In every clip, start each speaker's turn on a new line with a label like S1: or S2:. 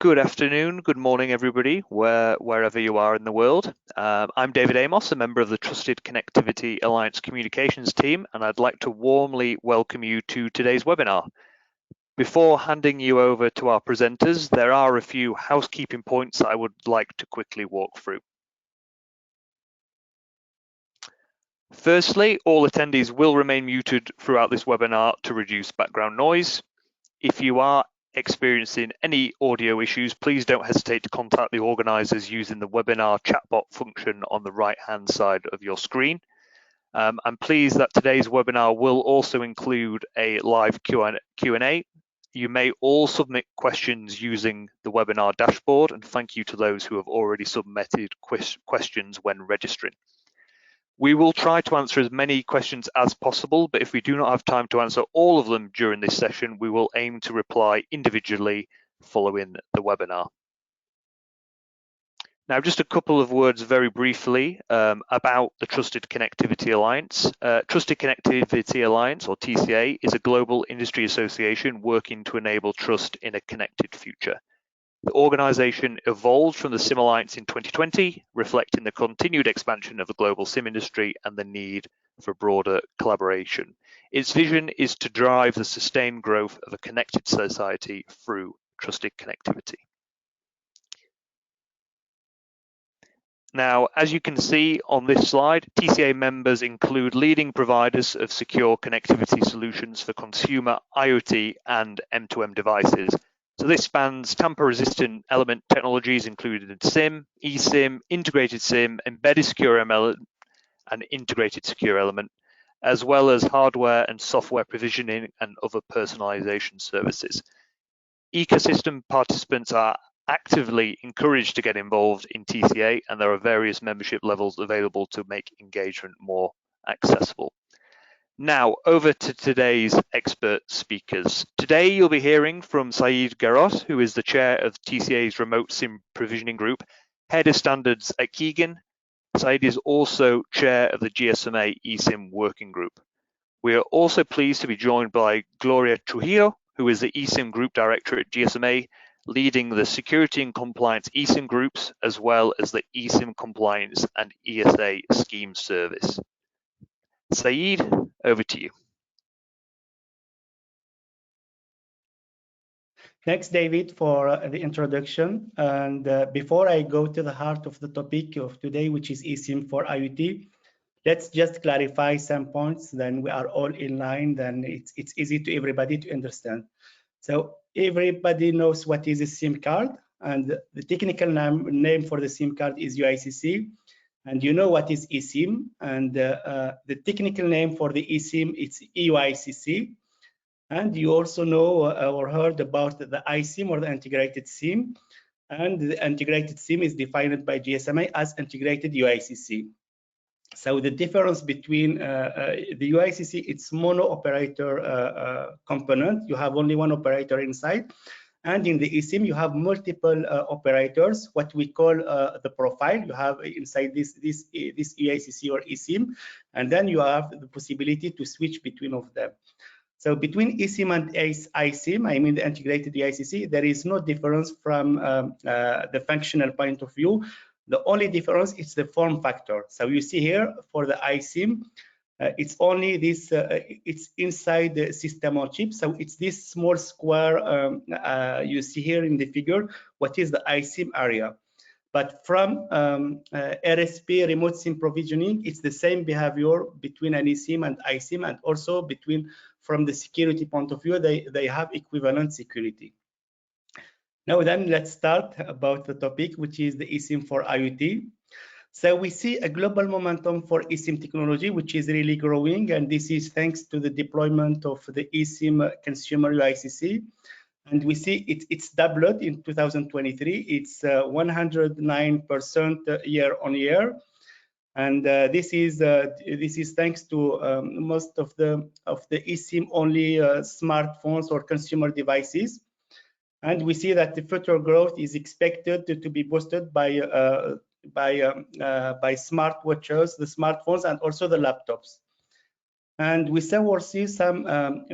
S1: Good afternoon, good morning, everybody, wherever you are in the world. I'm David Amos, a member of the Trusted Connectivity Alliance Communications team, and I'd like to warmly welcome you to today's webinar. Before handing you over to our presenters, there are a few housekeeping points I would like to quickly walk through. Firstly, all attendees will remain muted throughout this webinar to reduce background noise. If you are experiencing any audio issues, please don't hesitate to contact the organisers using the webinar chatbot function on the right-hand side of your screen. I'm pleased that today's webinar will also include a live Q&A. You may all submit questions using the webinar dashboard, and thank you to those who have already submitted questions when registering. We will try to answer as many questions as possible, but if we do not have time to answer all of them during this session, we will aim to reply individually following the webinar. Now, just a couple of words very briefly about the Trusted Connectivity Alliance. Trusted Connectivity Alliance, or TCA, is a global industry association working to enable trust in a connected future. The organisation evolved from the SIM Alliance in 2020, reflecting the continued expansion of the global SIM industry and the need for broader collaboration. Its vision is to drive the sustained growth of a connected society through trusted connectivity. Now, as you can see on this slide, TCA members include leading providers of secure connectivity solutions for consumer IoT and M2M devices. So this spans tamper-resistant element technologies including SIM, eSIM, integrated SIM, embedded secure element, and integrated secure element, as well as hardware and software provisioning and other personalization services. Ecosystem participants are actively encouraged to get involved in TCA, and there are various membership levels available to make engagement more accessible. Now, over to today's expert speakers. Today, you'll be hearing from Saeed Garot, who is the chair of TCA's Remote SIM Provisioning Group, head of standards at Keegan. Saeed is also chair of the GSMA eSIM Working Group. We are also pleased to be joined by Gloria Trujillo, who is the eSIM Group Director at GSMA, leading the Security and Compliance eSIM groups, as well as the eSIM Compliance and ESA Scheme Service. Saeed, over to you.
S2: Thanks, David, for the introduction. And before I go to the heart of the topic of today, which is eSIM for IoT, let's just clarify some points. Then we are all in line. Then it's easy to everybody to understand. So everybody knows what is a SIM card, and the technical name for the SIM card is UICC. And you know what is eSIM, and the technical name for the eSIM it's EUICC. And you also know or heard about the iSIM or the integrated SIM, and the integrated SIM is defined by GSMA as integrated UICC. So the difference between the UICC, it's mono operator component. You have only one operator inside. And in the eSIM, you have multiple operators, what we call the profile. You have inside this UICC or eSIM, and then you have the possibility to switch between of them. So between eSIM and iSIM, I mean the integrated UICC, there is no difference from the functional point of view. The only difference is the form factor. So you see here for the iSIM, it's only this, it's inside the system on chip. So it's this small square you see here in the figure, what is the iSIM area. But from RSP, remote SIM provisioning, it's the same behavior between an eSIM and iSIM, and also between, from the security point of view, they have equivalent security. Now then, let's start about the topic, which is the eSIM for IoT. So we see a global momentum for eSIM technology, which is really growing, and this is thanks to the deployment of the eSIM consumer UICC. And we see it's doubled in 2023. It's 109% year on year, and this is thanks to most of the eSIM only smartphones or consumer devices. And we see that the future growth is expected to be boosted by smartwatches, the smartphones, and also the laptops. And we still see some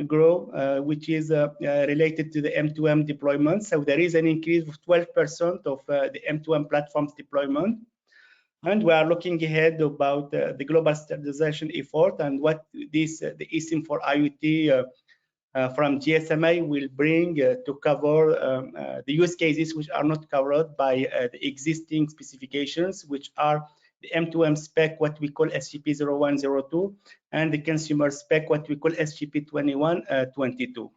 S2: growth, which is related to the M2M deployment. So there is an increase of 12% of the M2M platforms deployment. And we are looking ahead about the global standardization effort and what this the eSIM for IoT from GSMA will bring to cover the use cases which are not covered by the existing specifications, which are the M2M spec, what we call SGP 0102, and the consumer spec, what we call SGP 2122.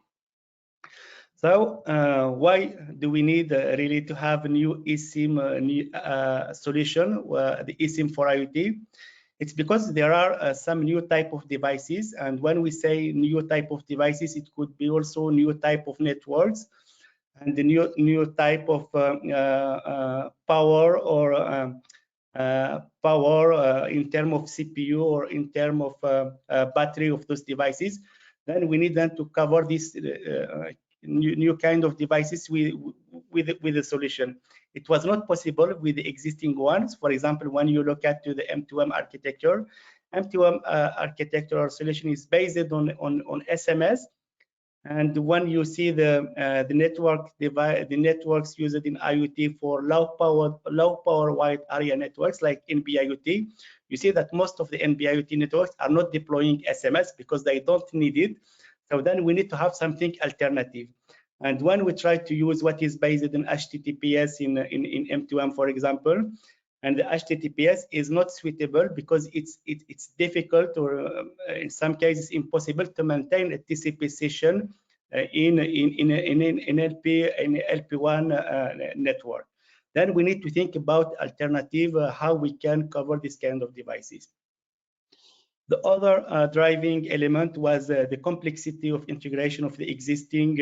S2: So why do we need really to have a new eSIM solution, the eSIM for IoT? It's because there are some new type of devices, and when we say new type of devices, it could be also new type of networks and the new type of power or power in terms of CPU or in terms of battery of those devices. Then we need them to cover this new kind of devices with a solution. It was not possible with the existing ones. For example, when you look at the M2M architecture, M2M architectural solution is based on SMS. And when you see the networks used in IoT for low power wide area networks like NB-IoT, you see that most of the NB-IoT networks are not deploying SMS because they don't need it. So then we need to have something alternative. And when we try to use what is based on HTTPS in M2M, for example, and the HTTPS is not suitable because it's difficult or in some cases impossible to maintain a TCP session in LP1 network. Then we need to think about alternative how we can cover this kind of devices. The other driving element was the complexity of integration of the existing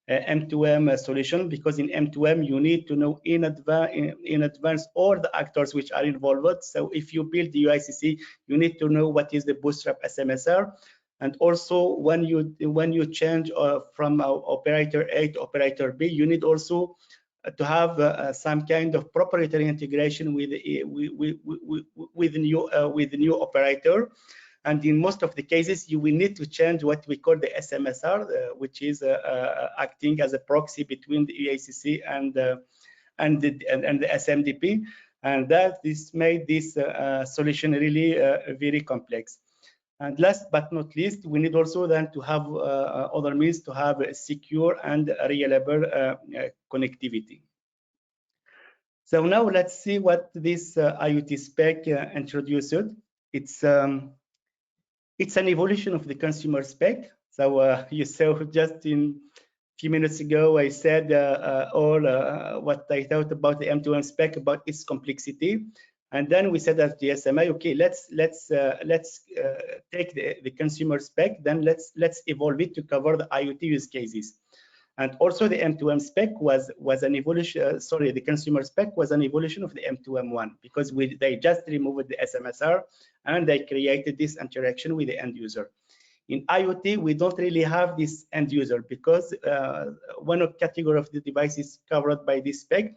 S2: M2M solution, because in M2M you need to know in advance all the actors which are involved. So if you build the UICC, you need to know what is the bootstrap SMSR, and also when you change from operator A to operator B, you need also to have some kind of proprietary integration with the new operator. And in most of the cases, you will need to change what we call the SMSR, which is acting as a proxy between the UICC and the SMDP, and that this made this solution really very complex. And last but not least, we need also then to have other means to have a secure and reliable connectivity. So now let's see what this IoT spec introduced. It's an evolution of the consumer spec. So you saw just in a few minutes ago, I said what I thought about the M2M spec, about its complexity. And then we said at GSMA, okay, let's take the consumer spec, then let's evolve it to cover the IoT use cases. And also the M2M spec was an evolution. Sorry, the consumer spec was an evolution of the M2M1, because they just removed the SMSR and they created this interaction with the end user. In IoT, we don't really have this end user, because one category of the devices covered by this spec,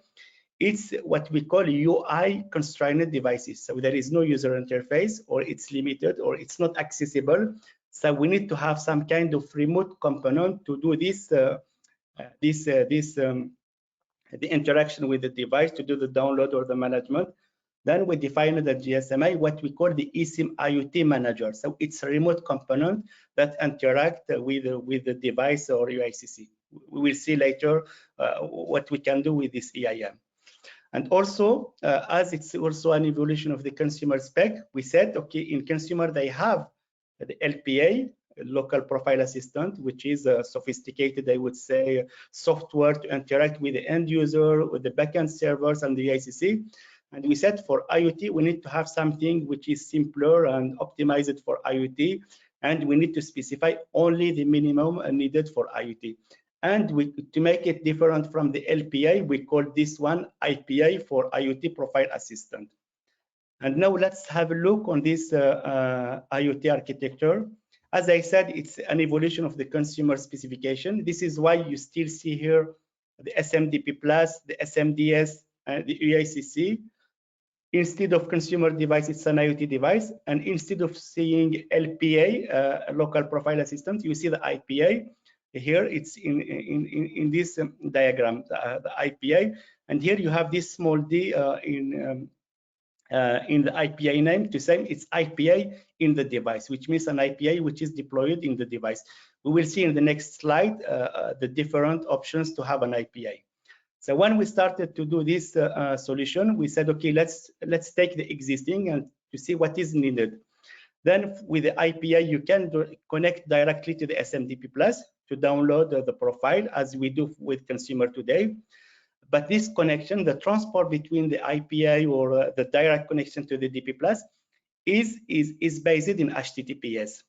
S2: it's what we call UI constrained devices. So there is no user interface, or it's limited, or it's not accessible. So we need to have some kind of remote component to do this. The interaction with the device, to do the download or the management. Then we defined at GSMA what we call the eSIM IoT manager. So it's a remote component that interact with the device or UICC. We will see later what we can do with this EIM. And also, as it's also an evolution of the consumer spec, we said, okay, in consumer they have the LPA, local profile assistant, which is a sophisticated, I would say, software to interact with the end user, with the backend servers and the ICC. And we said for IoT, we need to have something which is simpler and optimized for IoT. And we need to specify only the minimum needed for IoT. And to make it different from the LPA, we call this one IPA, for IoT Profile Assistant. And now let's have a look on this IoT architecture. As I said, it's an evolution of the consumer specification. This is why you still see here the SMDP+, the SMDS, and the UICC. Instead of consumer device, it's an IoT device. And instead of seeing LPA, local profile assistant, you see the IPA. Here it's in this diagram, the IPA. And here you have this small d in the IPA name to say it's IPA in the device, which means an IPA which is deployed in the device. We will see in the next slide the different options to have an IPA. So when we started to do this solution, we said, okay, let's take the existing and to see what is needed. Then with the IPA, you can connect directly to the SMDP Plus to download the profile as we do with consumer today. But this connection, the transport between the IPA or the direct connection to the DP Plus is based in HTTPS.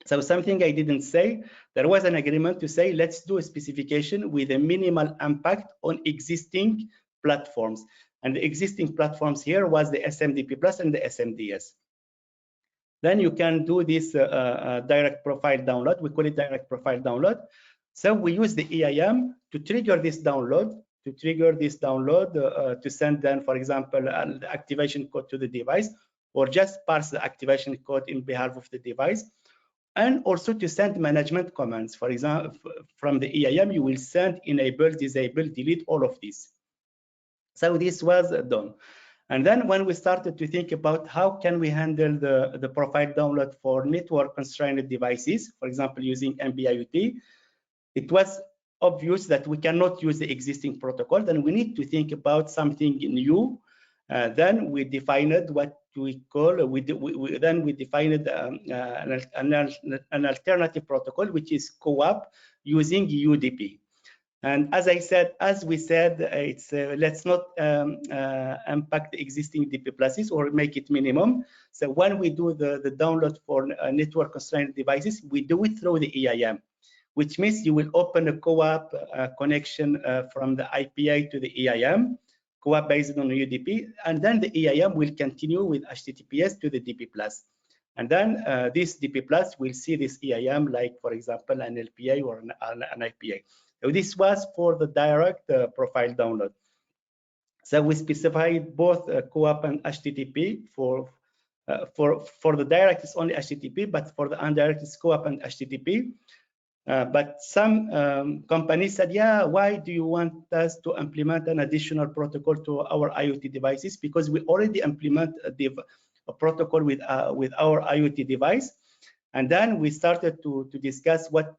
S2: So something I didn't say, there was an agreement to say, let's do a specification with a minimal impact on existing platforms. And the existing platforms here was the SMDP Plus and the SMDS. Then you can do this direct profile download. We call it direct profile download. So we use the EIM to trigger this download, to send then, for example, the activation code to the device, or just parse the activation code in behalf of the device. And also to send management commands. For example, from the EIM, you will send enable, disable, delete, all of this. So this was done. And then when we started to think about how can we handle the profile download for network constrained devices, for example, using MBIoT, it was obvious that we cannot use the existing protocol. Then we need to think about something new. Then we defined what we call, then we defined an alternative protocol, which is co-op using UDP. And as we said, it's let's not impact the existing DP pluses or make it minimum. So when we do the download for network constrained devices, we do it through the EIM, which means you will open a co-op connection from the IPA to the EIM, co-op based on UDP, and then the EIM will continue with HTTPS to the DP+. And then this DP+ will see this EIM, like, for example, an LPA or an IPA. So this was for the direct profile download. So we specified both co-op and HTTP. For the direct, it's only HTTP, but for the indirect, it's co-op and HTTP. But some companies said, yeah, why do you want us to implement an additional protocol to our IoT devices? Because we already implement a protocol with our IoT device. And then we started to discuss what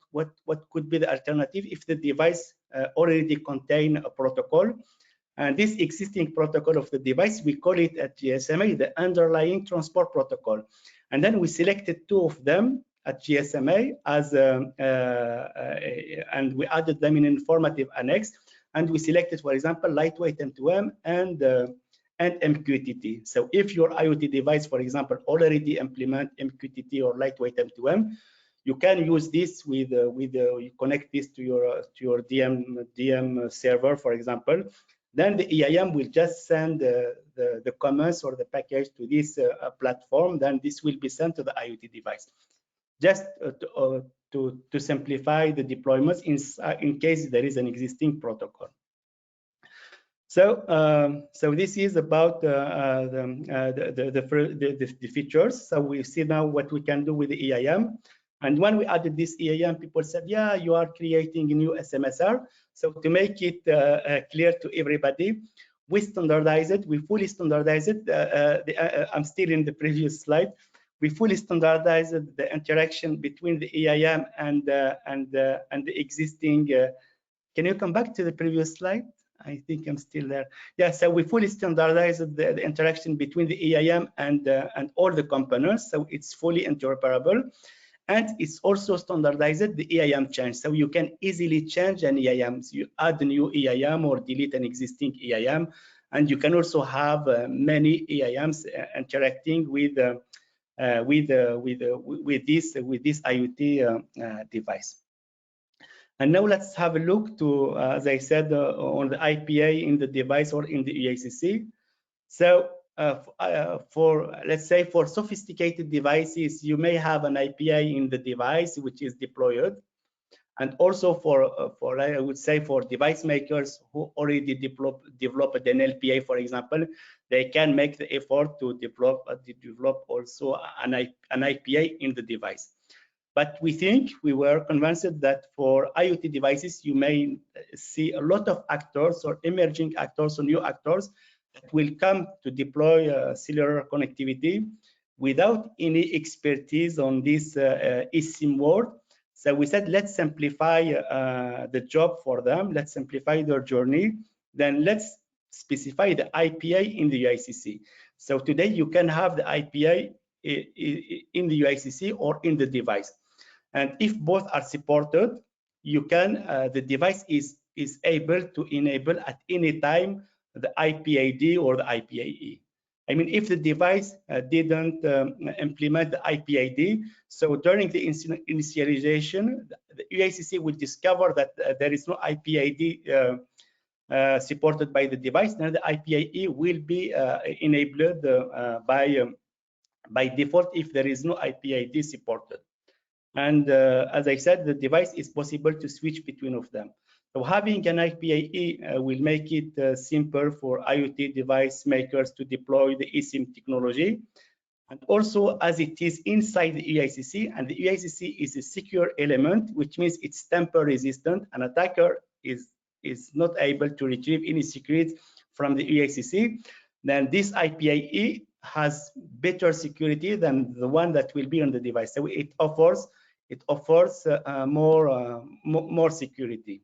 S2: could be the alternative if the device already contain a protocol. And this existing protocol of the device, we call it at GSMA the underlying transport protocol. And then we selected two of them at GSMA as and we added them in informative annex, and we selected, for example, lightweight M2M and MQTT. So if your IoT device, for example, already implement MQTT or lightweight M2M, you can use this with you connect this to your DM server, for example. Then the EIM will just send the commands or the package to this platform. Then this will be sent to the IoT device. Just to simplify the deployments in case there is an existing protocol. So this is about the features. So we see now what we can do with the EIM. And when we added this EIM, people said, yeah, you are creating a new SMSR. So to make it clear to everybody, we standardize it. We fully standardize it. I'm still in the previous slide. We fully standardized the interaction between the EIM and the existing. Can you come back to the previous slide? I think I'm still there. Yeah, so we fully standardized the interaction between the EIM and all the components, so it's fully interoperable. And it's also standardized the EIM change, so you can easily change an EIM. So you add a new EIM or delete an existing EIM, and you can also have many EIMs interacting with this IoT device. And now let's have a look to, as I said, on the IPA in the device or in the EACC. So let's say for sophisticated devices, you may have an IPA in the device which is deployed. And also for I would say for device makers who already developed an LPA, for example, they can make the effort to develop also an IPA in the device. But we were convinced that for IoT devices, you may see a lot of actors or emerging actors or new actors that will come to deploy cellular connectivity without any expertise on this eSIM world. So we said, let's simplify the job for them. Let's simplify their journey. Then let's specify the IPA in the UICC. So today you can have the IPA in the UICC or in the device. And if both are supported, you can the device is able to enable at any time the IPAD or the IPAE. I mean, if the device didn't implement the IPAD, so during the initialization, the UICC will discover that there is no IPAD supported by the device. Then the IPAE will be enabled by default if there is no IPAD supported. And as I said, the device is possible to switch between of them. So having an IPAE will make it simpler for IoT device makers to deploy the eSIM technology. And also, as it is inside the UICC, and the UICC is a secure element, which means it's tamper resistant. An attacker is not able to retrieve any secrets from the UICC. Then this IPAE has better security than the one that will be on the device. So it offers more security.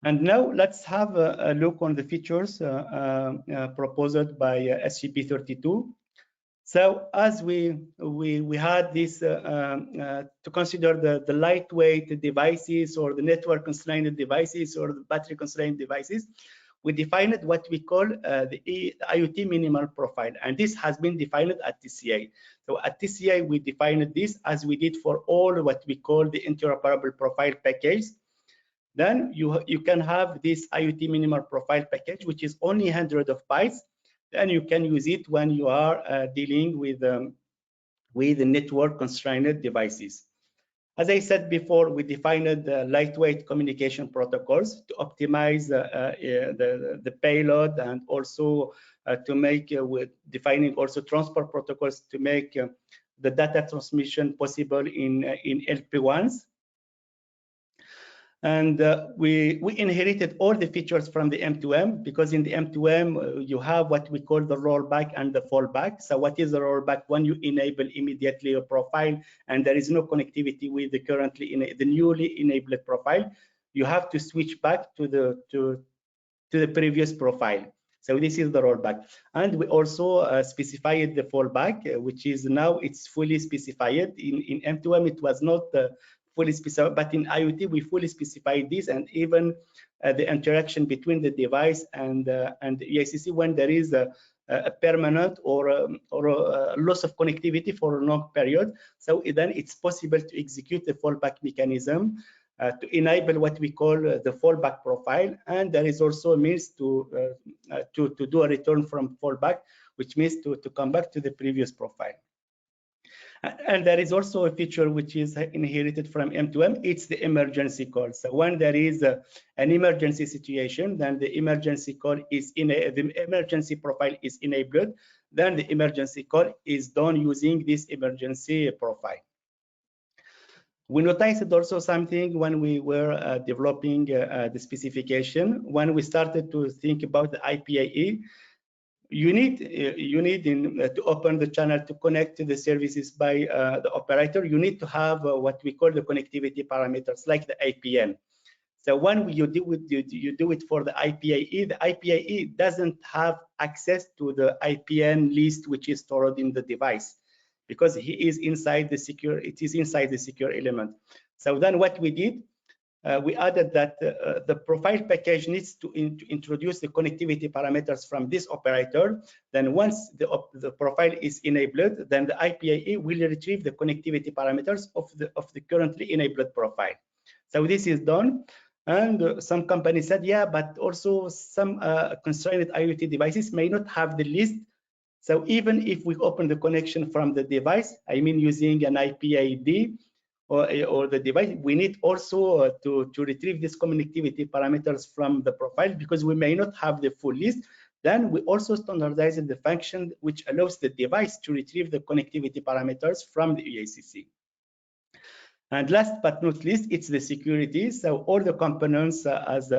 S2: And now let's have a look on the features proposed by SGP 32. So as we had this to consider the lightweight devices or the network constrained devices or the battery constrained devices, we defined what we call the IoT minimal profile, and this has been defined at TCA. So at TCA, we defined this as we did for all what we call the interoperable profile package. Then you can have this IoT minimal profile package, which is only 100 of bytes. Then you can use it when you are dealing with the network constrained devices. As I said before, we defined lightweight communication protocols to optimize the payload, and also to make with defining also transport protocols to make the data transmission possible in LP1s. And we inherited all the features from the M2M, because in the M2M you have what we call the rollback and the fallback. So what is the rollback? When you enable immediately a profile and there is no connectivity with the newly enabled profile, you have to switch back to the previous profile. So this is the rollback. And we also specified the fallback, which is now it's fully specified. In M2M it was not fully specified, but in IoT we fully specified this, and even the interaction between the device and the UICC when there is a permanent or a loss of connectivity for a long period. So then it's possible to execute the fallback mechanism to enable what we call the fallback profile, and there is also a means to do a return from fallback, which means to come back to the previous profile. And there is also a feature which is inherited from M2M. It's the emergency call. So when there is an emergency situation, then the emergency call is the emergency profile is enabled. Then the emergency call is done using this emergency profile. We noticed also something when we were developing the specification. When we started to think about the IPAE, you need to open the channel to connect to the services by the operator. You need to have what we call the connectivity parameters, like the APN. So when you do it for the IPAE doesn't have access to the IPN list which is stored in the device, because it is inside the secure element. So then what we did, we added that the profile package needs to introduce the connectivity parameters from this operator. Then once the profile is enabled, then the IPAE will retrieve the connectivity parameters of the currently enabled profile. So this is done. And some companies said, yeah, but also some constrained IoT devices may not have the list. So even if we open the connection from the device, I mean using an IPAD, or the device, we need also to retrieve these connectivity parameters from the profile, because we may not have the full list. Then we also standardize the function which allows the device to retrieve the connectivity parameters from the UACC. And last but not least, it's the security. So all the components have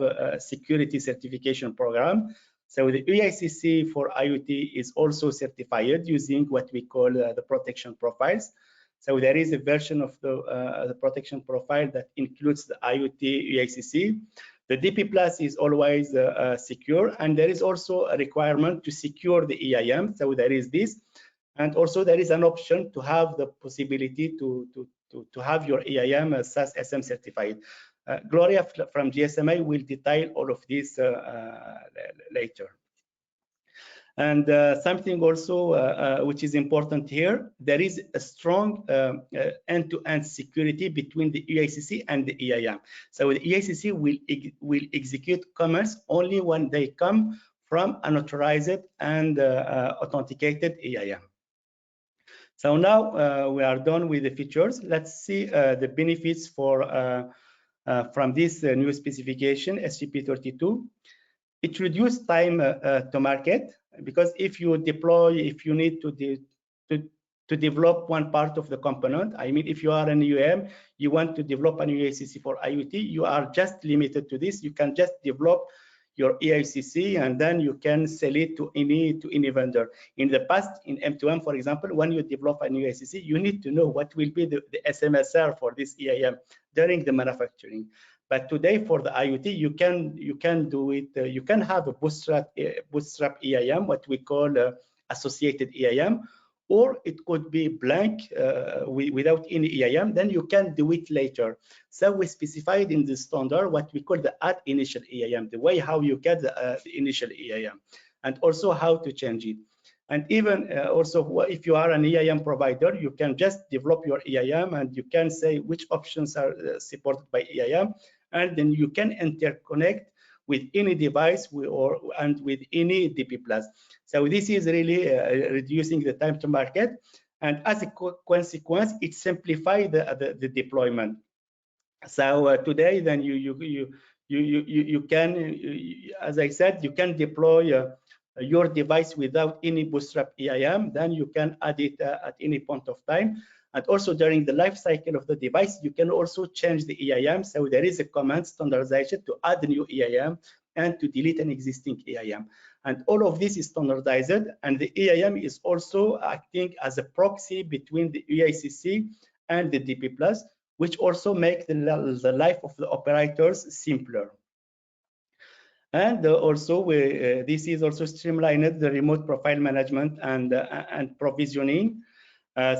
S2: a security certification program. So the UACC for IoT is also certified using what we call the protection profiles. So there is a version of the protection profile that includes the IoT UACC. The DP Plus is always secure, and there is also a requirement to secure the EIM. So there is this. And also there is an option to have the possibility to have your EIM SAS SM certified. Gloria from GSMA will detail all of this later. And something also which is important here, there is a strong end-to-end security between the UACC and the EIM. So the UACC will execute commands only when they come from an authorized and authenticated EIM. So now we are done with the features. Let's see the benefits for from this new specification, SGP 32. It reduces time to market, because if you deploy, if you need to develop one part of the component, I mean, if you are an UAM, you want to develop an UACC for IoT, you are just limited to this. You can just develop your UACC and then you can sell it to any vendor. In the past, in M2M, for example, when you develop an UACC, you need to know what will be the SMSR for this EIM during the manufacturing. But today, for the IoT, you can do it. You can have a bootstrap EIM, what we call associated EIM, or it could be blank without any EIM. Then you can do it later. So we specified in the standard what we call the add initial EIM, the way how you get the initial EIM, and also how to change it. And even also, if you are an EIM provider, you can just develop your EIM and you can say which options are supported by EIM, and then you can interconnect with any device and with any DP+. So this is really reducing the time to market, and as a consequence, it simplifies the deployment. So today, then you can, as I said, you can deploy your device without any bootstrap EIM. Then you can add it at any point of time. And also during the life cycle of the device, you can also change the EIM. So there is a command standardization to add a new EIM and to delete an existing EIM. And all of this is standardized. And the EIM is also acting as a proxy between the UACC and the DP+, which also make the life of the operators simpler. And also, this is also streamlined the remote profile management and provisioning.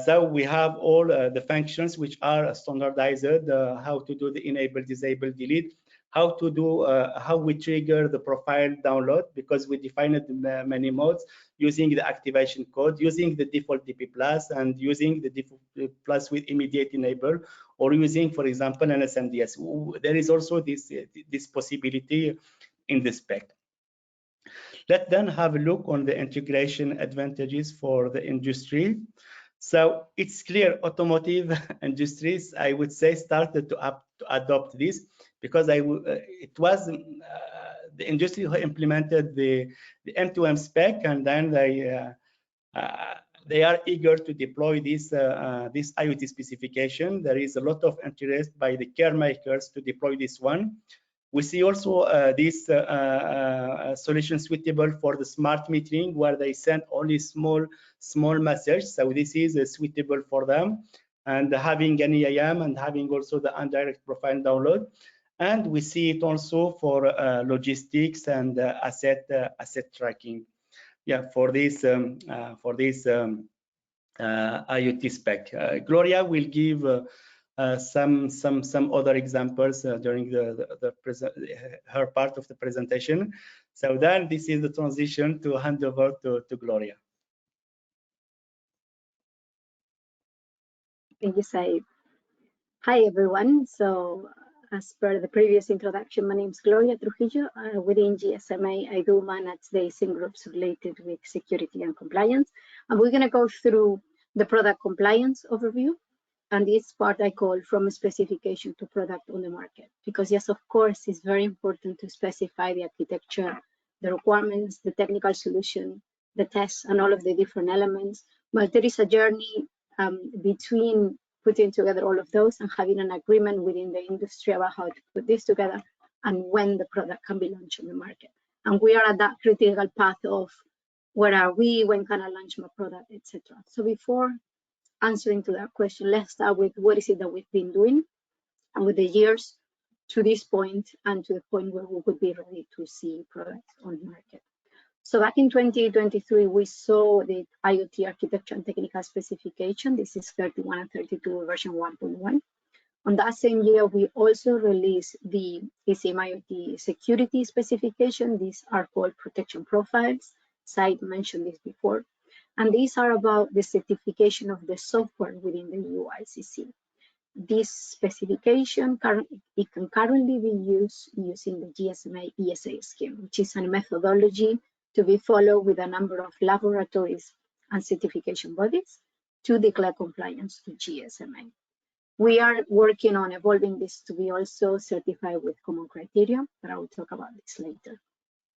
S2: So we have all the functions which are standardized, how to do the enable, disable, delete, how to do, how we trigger the profile download, because we defined many modes using the activation code, using the default DP+, and using the default plus with immediate enable, or using, for example, an SMDS. There is also this possibility in the spec. Let's then have a look on the integration advantages for the industry. So it's clear automotive industries, I would say, started to adopt this, because it was the industry who implemented the M2M spec, and then they are eager to deploy this IoT specification. There is a lot of interest by the car makers to deploy this one. We see also this solution suitable for the smart metering, where they send only small message. So this is suitable for them, and having an EIM and having also the indirect profile download. And we see it also for logistics and asset tracking. Yeah, for this IoT spec. Gloria will give some other examples during her part of the presentation. So then this is the transition to hand over to Gloria.
S3: Thank you, Saib. Hi, everyone. So as per the previous introduction, my name is Gloria Trujillo. Within GSMA, I do manage the eSIM groups related with security and compliance. And we're going to go through the product compliance overview. And this part I call from specification to product on the market, because yes, of course, it's very important to specify the architecture, the requirements, the technical solution, the tests, and all of the different elements. But there is a journey between putting together all of those and having an agreement within the industry about how to put this together and when the product can be launched on the market. And we are at that critical path of where are we, when can I launch my product, etc. So before answering to that question, let's start with what is it that we've been doing and with the years to this point and to the point where we would be ready to see products on the market. So back in 2023, we saw the IoT architecture and technical specification. This is 31 and 32 version 1.1. On that same year, we also released the eSIM IoT security specification. These are called protection profiles. Said mentioned this before. And these are about the certification of the software within the UICC. This specification it can currently be used using the GSMA ESA scheme, which is a methodology to be followed with a number of laboratories and certification bodies to declare compliance to GSMA. We are working on evolving this to be also certified with common criteria, but I will talk about this later.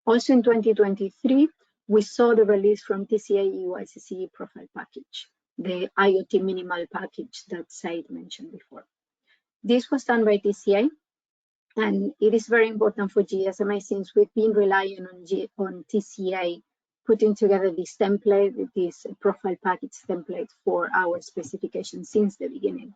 S3: Also in 2023, we saw the release from TCA UICC profile package, the IoT minimal package that Said mentioned before. This was done by TCA, and it is very important for GSMA since we've been relying on TCA putting together this template, this profile package template for our specification since the beginning.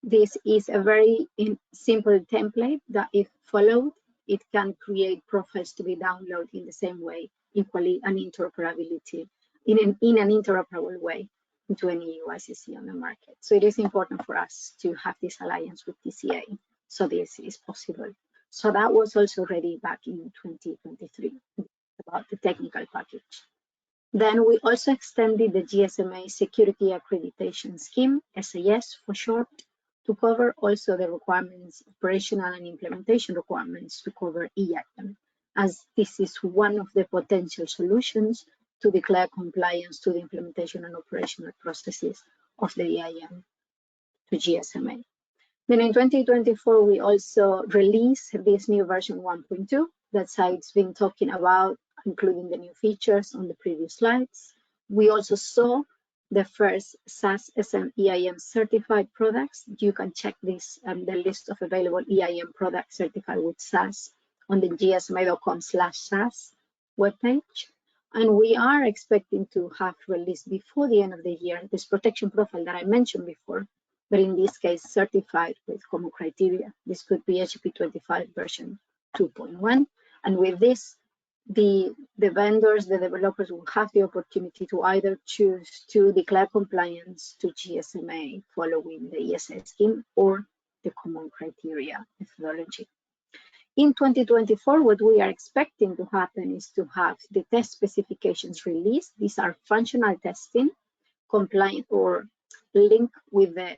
S3: This is a very simple template that if followed, it can create profiles to be downloaded in the same way, equally an interoperability, in an interoperable way into any UICC on the market. So it is important for us to have this alliance with TCA, so this is possible. So that was also ready back in 2023 about the technical package. Then we also extended the GSMA security accreditation scheme, SAS for short, to cover also the requirements, operational and implementation requirements to cover eIM, as this is one of the potential solutions to declare compliance to the implementation and operational processes of the eIM to GSMA. Then in 2024, we also released this new version 1.2 that Said's been talking about, including the new features on the previous slides. We also saw the first SaaS eIM certified products. You can check this the list of available eIM products certified with SaaS on the gsma.com/SaaS webpage. And we are expecting to have released before the end of the year this protection profile that I mentioned before, but in this case certified with common criteria. This could be SGP 25 version 2.1. And with this, the vendors, the developers will have the opportunity to either choose to declare compliance to GSMA following the ESA scheme or the common criteria methodology. In 2024, what we are expecting to happen is to have the test specifications released. These are functional testing, compliant or linked with the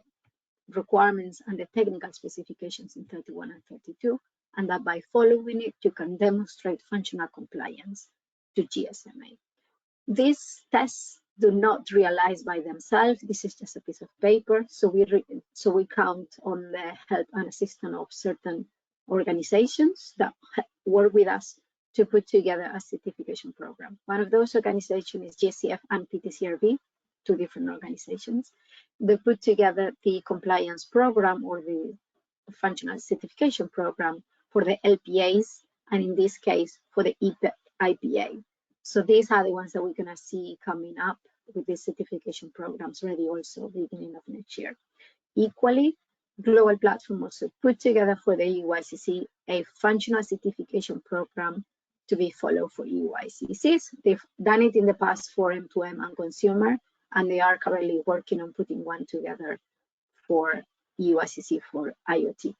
S3: requirements and the technical specifications in 31 and 32, and that by following it, you can demonstrate functional compliance to GSMA. These tests do not realize by themselves. This is just a piece of paper. So we count on the help and assistance of certain organizations that work with us to put together a certification program. One of those organizations is GCF and PTCRB, two different organizations. They put together the compliance program or the functional certification program for the LPAs, and in this case for the IPA. So these are the ones that we're gonna see coming up with these certification programs ready also beginning of next year. Equally, Global Platform also put together for the UICC a functional certification program to be followed for UICCs. They've done it in the past for M2M and consumer, and they are currently working on putting one together for UICC for IoT.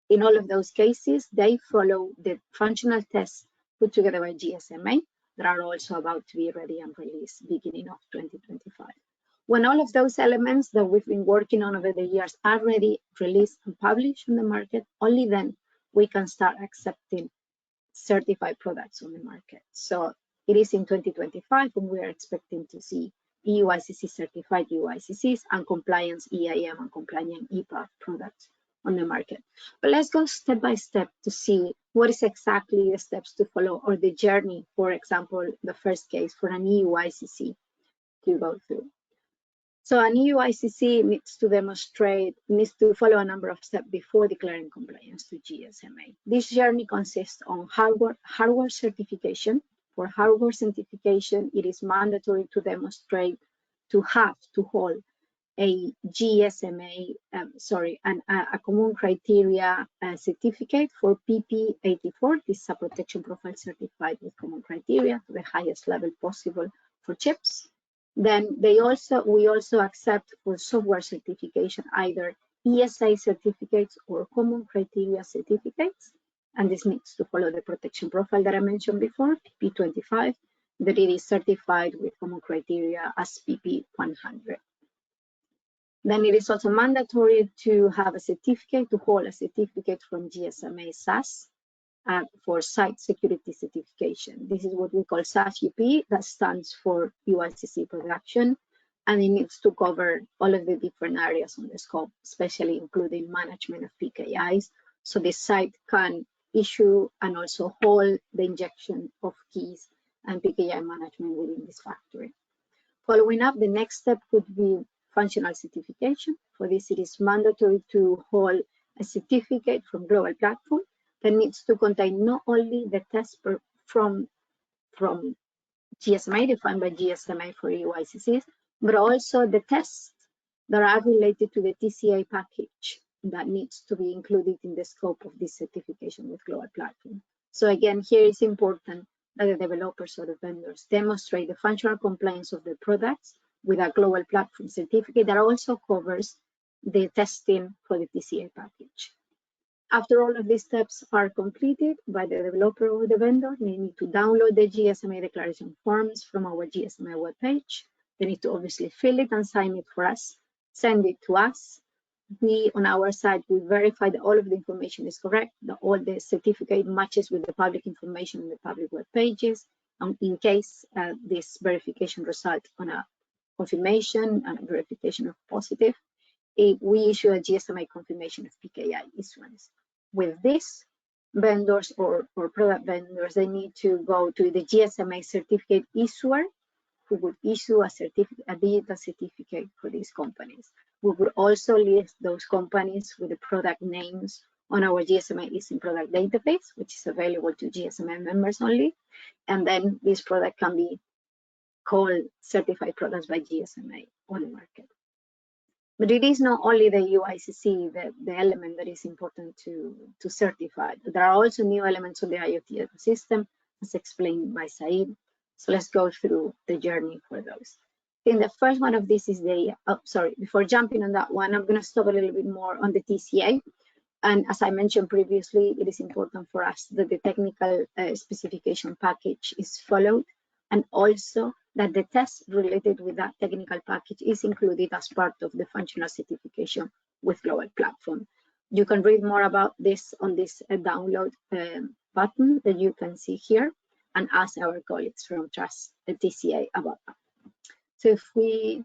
S3: In all of those cases, they follow the functional tests put together by GSMA that are also about to be ready and released beginning of 2025. When all of those elements that we've been working on over the years are ready, released, and published on the market, only then we can start accepting certified products on the market. So it is in 2025 when we are expecting to see EUICC certified EUICCs and compliance EIM and compliant EPA products on the market. But let's go step by step to see what is exactly the steps to follow or the journey, for example, the first case for an EUICC to go through. So an EUICC needs to follow a number of steps before declaring compliance to GSMA. This journey consists on hardware certification. For hardware certification, it is mandatory to demonstrate to hold a GSMA, a common criteria certificate for PP84. This is a protection profile certified with common criteria to the highest level possible for chips. Then we also accept for software certification either ESA certificates or common criteria certificates, and this needs to follow the protection profile that I mentioned before, PP25, that it is certified with common criteria as PP100. Then it is also mandatory to have a certificate, to hold a certificate from GSMA SAS for site security certification. This is what we call SGP, that stands for UICC production, and it needs to cover all of the different areas on the scope, especially including management of PKIs, so the site can issue and also hold the injection of keys and PKI management within this factory. Following up, the next step could be functional certification. For this, it is mandatory to hold a certificate from global platform that needs to contain not only the test from GSMA, defined by GSMA for EUICCs, but also the tests that are related to the TCA package that needs to be included in the scope of this certification with global platform. So again, here it's important that the developers or the vendors demonstrate the functional compliance of the products with a global platform certificate that also covers the testing for the TCA package. After all of these steps are completed by the developer or the vendor, they need to download the GSMA declaration forms from our GSMA webpage. They need to obviously fill it and sign it for us, send it to us. We, on our side, we verify that all of the information is correct, that all the certificate matches with the public information in the public web pages. And in case this verification results on a confirmation and verification of positive, we issue a GSMA confirmation of PKI issuance. With this, vendors or product vendors, they need to go to the GSMA certificate issuer, who would issue a digital certificate for these companies. We would also list those companies with the product names on our GSMA eSIM product database, which is available to GSMA members only. And then this product can be called certified products by GSMA on the market. But it is not only the UICC, the element that is important to certify. There are also new elements of the IoT ecosystem, as explained by Said. So let's go through the journey for those. And the first one of this is before jumping on that one, I'm going to stop a little bit more on the TCA. And as I mentioned previously, it is important for us that the technical specification package is followed, and also that the test related with that technical package is included as part of the functional certification with global platform. You can read more about this on this download button that you can see here, and ask our colleagues from Trust the TCA about that. So if we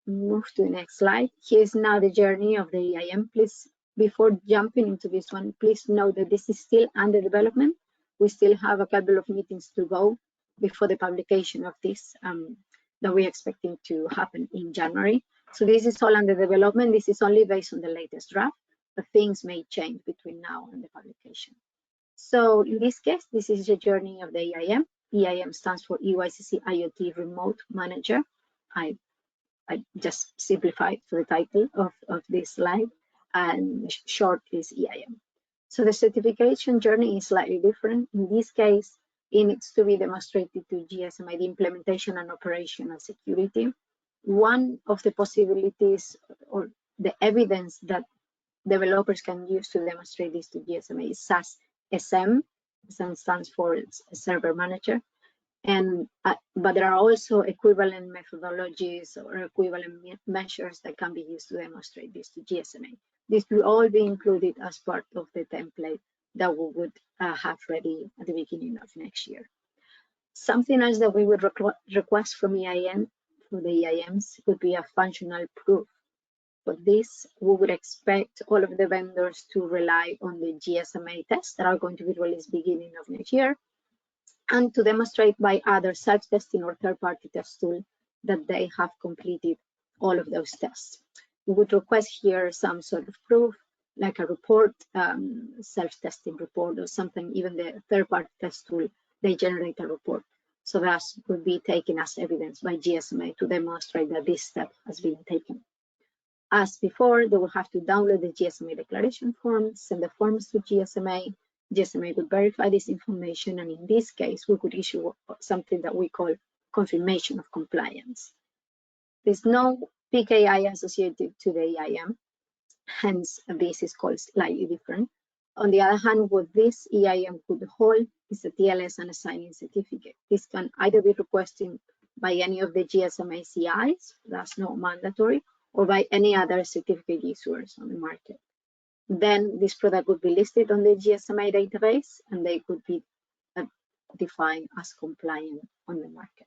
S3: move to the next slide, here's now the journey of the EIM. Please, before jumping into this one, please note that this is still under development. We still have a couple of meetings to go before the publication of this that we're expecting to happen in January. So this is all under development. This is only based on the latest draft, but things may change between now and the publication. So in this case, this is the journey of the EIM. EIM stands for EUICC IoT Remote Manager. I just simplified for the title of this slide, and short is EIM. So the certification journey is slightly different. In this case, it needs to be demonstrated to GSMA, the implementation and operational security. One of the possibilities or the evidence that developers can use to demonstrate this to GSMA is SAS SM. SM stands for Server Manager. And but there are also equivalent methodologies or equivalent measures that can be used to demonstrate this to GSMA. This will all be included as part of the template that we would have ready at the beginning of next year. Something else that we would request from EIM of the EIMs would be a functional proof. For this, we would expect all of the vendors to rely on the GSMA tests that are going to be released beginning of next year, and to demonstrate by other self-testing or third-party test tool that they have completed all of those tests. We would request here some sort of proof, like a report, self-testing report or something. Even the third-party test tool, they generate a report. So that would be taken as evidence by GSMA to demonstrate that this step has been taken. As before, they will have to download the GSMA declaration form, send the forms to GSMA. GSMA would verify this information, and in this case, we could issue something that we call confirmation of compliance. There's no PKI associated to the EIM, hence this is called slightly different. On the other hand, what this EIM could hold is a TLS and a signing certificate. This can either be requested by any of the GSMA CIs, that's not mandatory, or by any other certificate issuers on the market. Then this product would be listed on the GSMA database, and they could be defined as compliant on the market.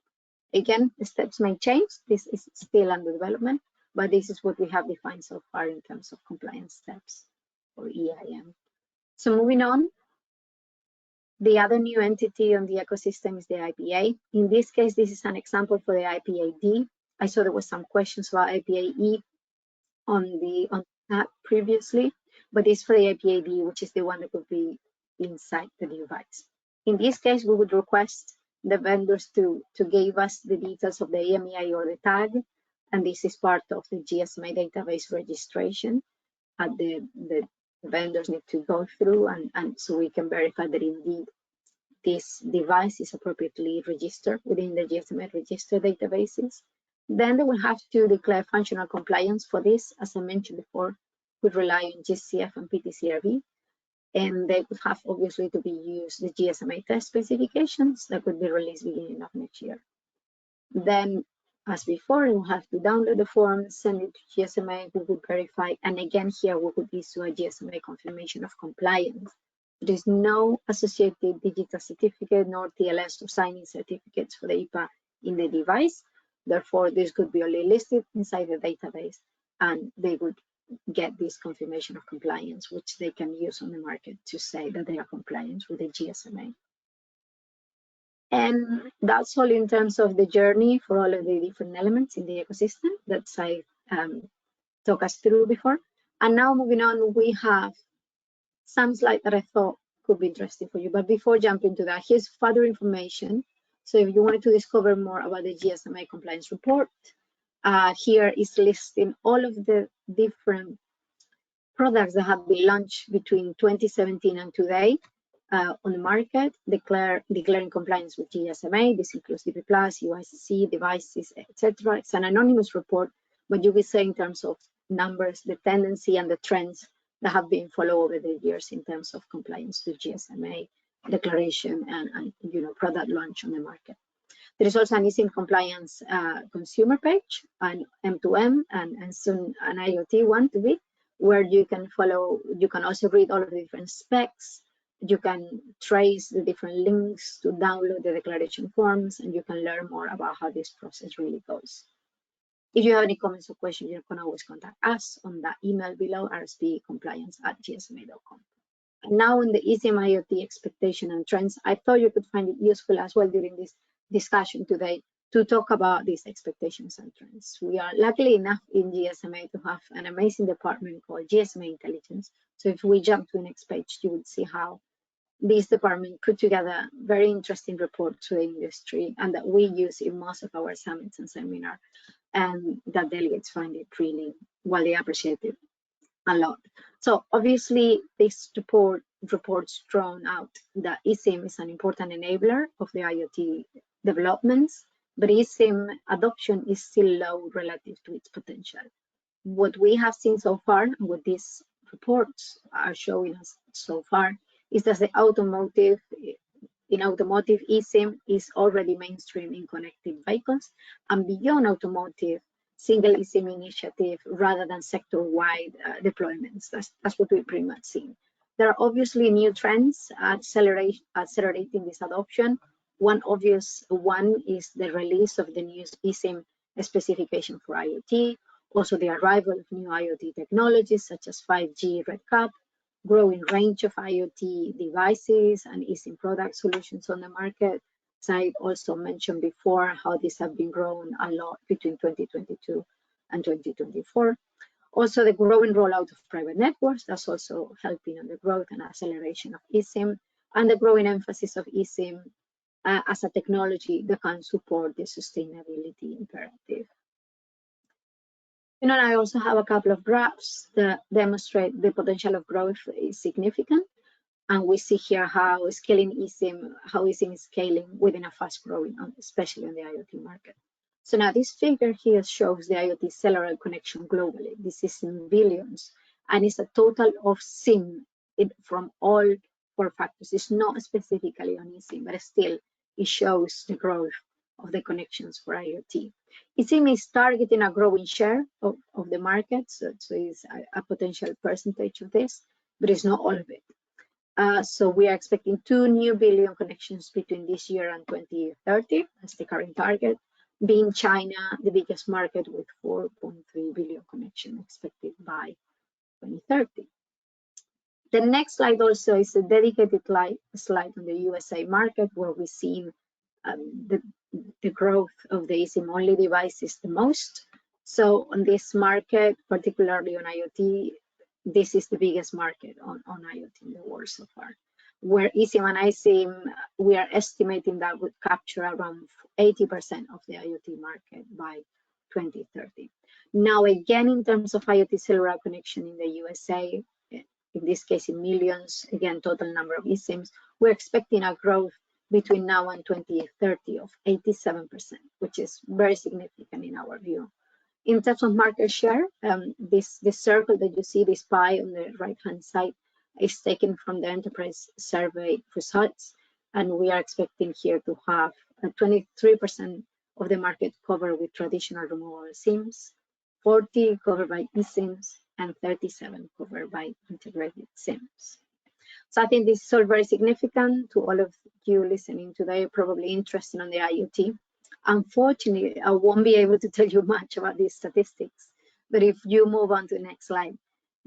S3: Again, the steps may change. This is still under development, but this is what we have defined so far in terms of compliance steps for EIM. So moving on, the other new entity on the ecosystem is the IPA. In this case, this is an example for the IPA-D. I saw there was some questions about IPA-E on that previously, but it's for the IPA-D, which is the one that would be inside the device. In this case, we would request the vendors to give us the details of the EMEI or the tag, and this is part of the GSMA database registration that the vendors need to go through, and so we can verify that indeed this device is appropriately registered within the GSMA register databases. Then they will have to declare functional compliance. For this, as I mentioned before, would rely on GCF and PTCRB, and they would have obviously to be used the GSMA test specifications that could be released beginning of next year. Then, as before, we will have to download the form, send it to GSMA, we would verify, and again here we would issue a GSMA confirmation of compliance. There is no associated digital certificate nor TLS or signing certificates for the IPA in the device. Therefore, this could be only listed inside the database, and they would get this confirmation of compliance, which they can use on the market to say that they are compliant with the GSMA. And that's all in terms of the journey for all of the different elements in the ecosystem that I talked us through before. And now moving on, we have some slides that I thought could be interesting for you. But before jumping to that, here's further information. So if you wanted to discover more about the GSMA compliance report, here is listing all of the different products that have been launched between 2017 and today on the market, declaring compliance with GSMA. This includes DP+, UICC, devices, etc. It's an anonymous report, but you will say in terms of numbers, the tendency and the trends that have been followed over the years in terms of compliance to GSMA declaration and product launch on the market. There is also an eSIM compliance consumer page, an M2M, and soon an IoT one to be, where you can follow, you can also read all of the different specs, you can trace the different links to download the declaration forms, and you can learn more about how this process really goes. If you have any comments or questions, you can always contact us on that email below, rspcompliance@gsma.com. And now on the eSIM IoT expectation and trends, I thought you could find it useful as well during this discussion today to talk about these expectations and trends. We are lucky enough in GSMA to have an amazing department called GSMA Intelligence. So if we jump to the next page, you would see how this department put together very interesting reports to the industry and that we use in most of our summits and seminars, and that delegates find it really well, they appreciate it a lot. So obviously this report's drawn out that eSIM is an important enabler of the IoT developments, but eSIM adoption is still low relative to its potential. What we have seen so far, and what these reports are showing us so far, is that the automotive eSIM is already mainstream in connected vehicles, and beyond automotive, single eSIM initiative rather than sector-wide deployments. That's what we pretty much seen. There are obviously new trends accelerating this adoption. One obvious one is the release of the new eSIM a specification for IoT, also the arrival of new IoT technologies such as 5G RedCap, growing range of IoT devices and eSIM product solutions on the market. As I also mentioned before, how these have been growing a lot between 2022 and 2024. Also, the growing rollout of private networks, that's also helping on the growth and acceleration of eSIM, and the growing emphasis of eSIM as a technology that can support the sustainability imperative. I also have a couple of graphs that demonstrate the potential of growth is significant. And we see here how scaling eSIM, how eSIM is scaling within a fast growing, especially on the IoT market. So now this figure here shows the IoT cellular connection globally. This is in billions, and it's a total of SIM from all 4 factors. It's not specifically on eSIM, but still it shows the growth of the connections for IoT. eSIM is targeting a growing share of the market, so it's a potential percentage of this, but it's not all of it. So we are expecting 2 new billion connections between this year and 2030, that's the current target, being China the biggest market with 4.3 billion connections expected by 2030. The next slide also is a dedicated slide on the USA market, where we see the growth of the eSIM-only devices the most. So on this market, particularly on IoT, this is the biggest market on IoT in the world so far, where eSIM and iSIM, we are estimating that would capture around 80% of the IoT market by 2030. Now, again, in terms of IoT cellular connection in the USA, in this case in millions, again, total number of eSIMs, we're expecting a growth between now and 2030 of 87%, which is very significant in our view. In terms of market share, this circle that you see, this pie on the right-hand side, is taken from the enterprise survey results, and we are expecting here to have 23% of the market covered with traditional removable SIMs, 40% covered by eSIMs, and 37% covered by integrated SIMs. So I think this is all very significant to all of you listening today, probably interested in the IoT. Unfortunately, I won't be able to tell you much about these statistics, but if you move on to the next slide,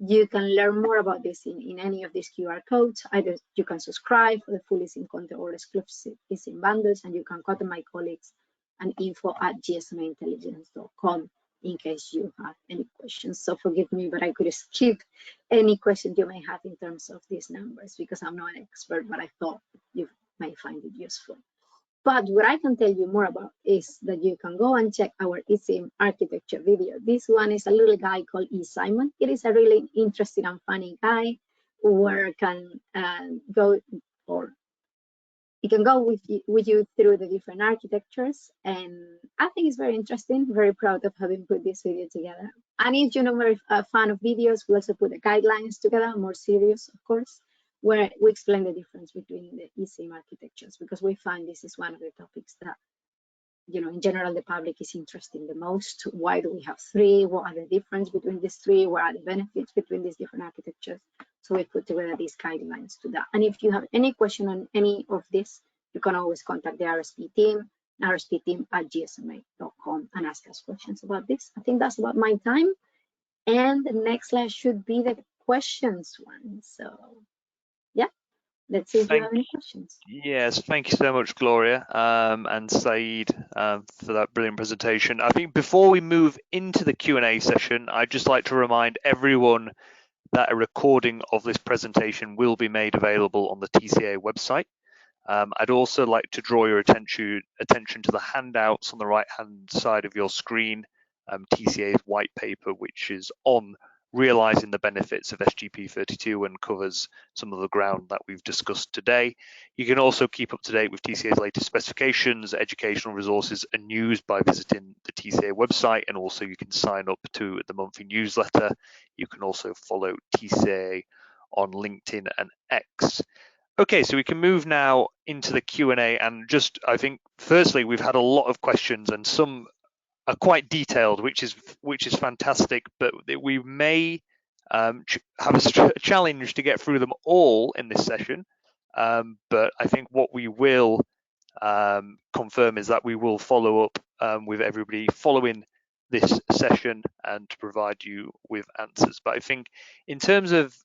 S3: you can learn more about this in any of these QR codes. Either you can subscribe for the full eSIM content or exclusive eSIM bundles, and you can contact my colleagues and info@gsmaintelligence.com in case you have any questions. So forgive me, but I could skip any questions you may have in terms of these numbers because I'm not an expert, but I thought you may find it useful. But what I can tell you more about is that you can go and check our eSIM architecture video. This one is a little guy called eSimon. It is a really interesting and funny guy who can go with you through the different architectures, and I think it's very interesting. Very proud of having put this video together. And if you're not a fan of videos, we also put the guidelines together, more serious, of course, where we explain the difference between the eSIM architectures, because we find this is one of the topics that, in general, the public is interested in the most. Why do we have 3? What are the difference between these 3? What are the benefits between these different architectures? So we put together these guidelines to that. And if you have any question on any of this, you can always contact the RSP team, rspteam@gsma.com, and ask us questions about this. I think that's about my time. And the next slide should be the questions one. So yeah, let's see if you have any questions.
S1: Yes, thank you so much, Gloria and Saeed, for that brilliant presentation. I think before we move into the Q&A session, I'd just like to remind everyone that a recording of this presentation will be made available on the TCA website. I'd also like to draw your attention to the handouts on the right-hand side of your screen, TCA's white paper, which is on realizing the benefits of SGP 32 and covers some of the ground that we've discussed today. You can also keep up to date with TCA's latest specifications, educational resources, and news by visiting the TCA website, and also you can sign up to the monthly newsletter. You can also follow TCA on LinkedIn and X. Okay, so we can move now into the Q&A, and just, I think, firstly, we've had a lot of questions, and some are quite detailed, which is fantastic, but we may have a challenge to get through them all in this session. But I think what we will confirm is that we will follow up with everybody following this session and to provide you with answers. But I think in terms of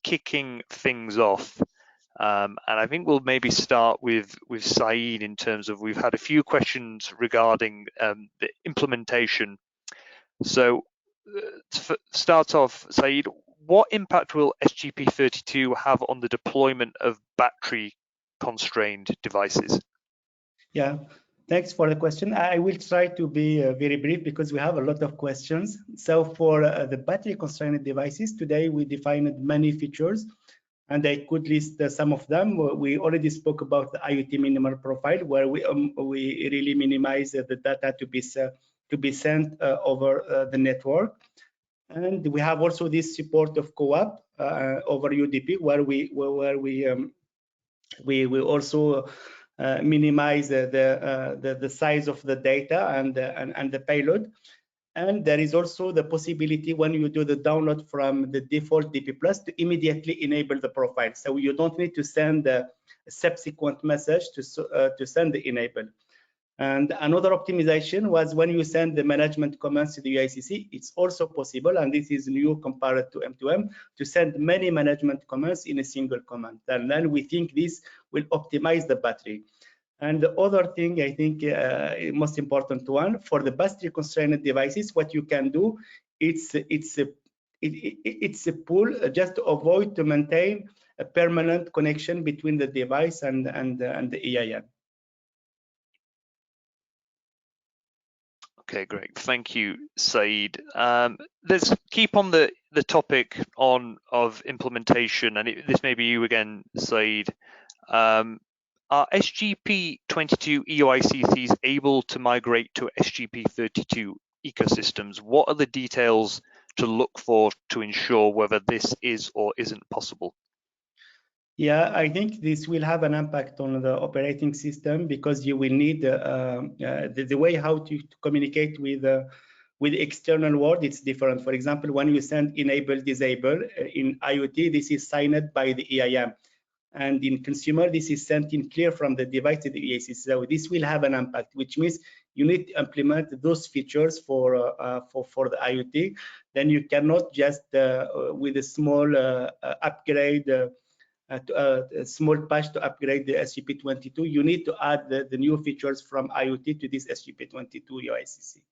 S1: kicking things off, and I think we'll maybe start with Saeed in terms of, we've had a few questions regarding the implementation. So to start off, Saeed, what impact will SGP32 have on the deployment of battery constrained devices?
S2: Yeah, thanks for the question. I will try to be very brief because we have a lot of questions. So for the battery constrained devices, today we defined many features, and I could list some of them. We already spoke about the IoT minimal profile, where we really minimize the data to be sent over the network. And we have also this support of co-op over UDP, where we also minimize the size of the data and the payload. And there is also the possibility, when you do the download from the default DP+ to immediately enable the profile. So you don't need to send a subsequent message to send the enable. And another optimization was when you send the management commands to the UICC, it's also possible, and this is new compared to M2M, to send many management commands in a single command. And then we think this will optimize the battery. And the other thing, I think, most important one, for the battery constrained devices, what you can do, it's a pull just to avoid to maintain a permanent connection between the device and the EIN.
S1: Okay, great. Thank you, Saeed. Let's keep on the topic of implementation, and this may be you again, Saeed. Are SGP22 EOICCs able to migrate to SGP32 ecosystems? What are the details to look for to ensure whether this is or isn't possible?
S2: Yeah, I think this will have an impact on the operating system, because you will need the way how to communicate with the external world. It's different. For example, when you send enable, disable in IoT, this is signed by the EIM, and in consumer, this is sent in clear from the device to the EAC. So this will have an impact, which means you need to implement those features for the IoT. Then you cannot just with a small upgrade. A small patch to upgrade the SGP22, you need to add the new features from IoT to this SGP22 UICC.